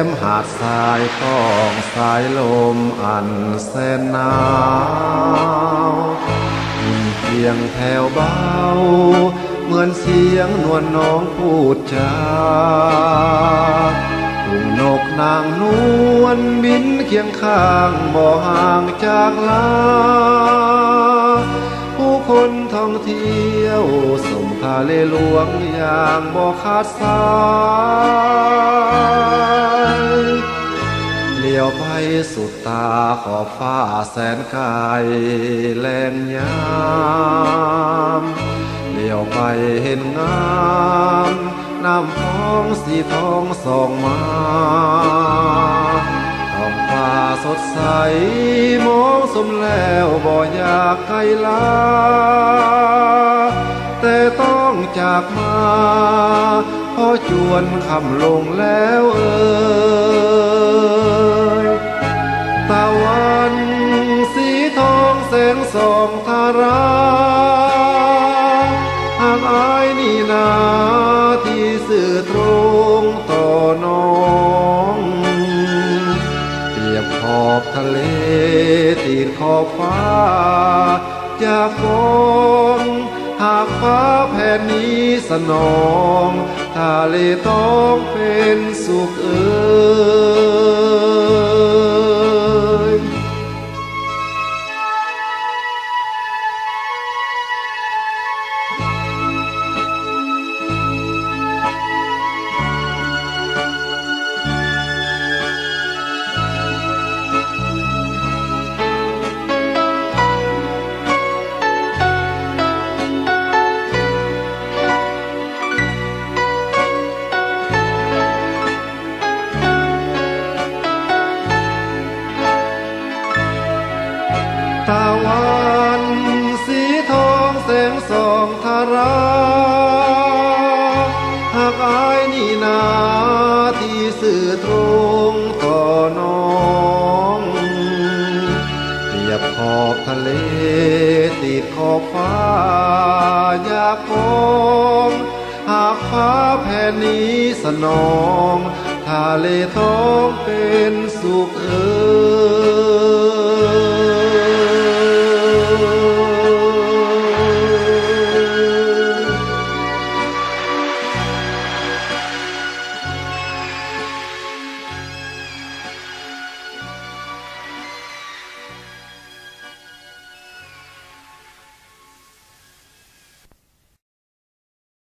มหาดทรายต้องสายลมอันแสนหนาวเพียงแผ่วเบาเหมือนเสียงนวลน้องพูดจาทุ่งนกนางนวลบินเคียงข้างบ่ห่างจากลาผู้คนท่องเที่ยวสมทะเลหลวงอย่างบ่ขาดสายเลี้ยวไปสุดตาขอบฟ้าแสนไกลแลงยามเลี้ยวไปเห็นงามน้ำพองสีทองส่องมาท้องฟ้าสดใสมองสมแล้วบ่อยากไกลลาแต่ต้องจากมาพอจวนคำลงแล้วตะวันสีทองแสงส่องทาราหากอายนี่นาที่สื่อตรงต่อน้องเปรียบขอบทะเลตีดขอบฟ้าอยากมองหากฟ้าแผ่นนี้สนองทะเลต้องเป็นสุขตะวันสีทองแสงส่องทาราหากอายนี่นาที่สื่อตรงต่อน้องเปรียบขอบทะเลติดขอบฟ้าอยากมองหากฟ้าแผ่นนี้สนองทะเลต้องเป็นสุข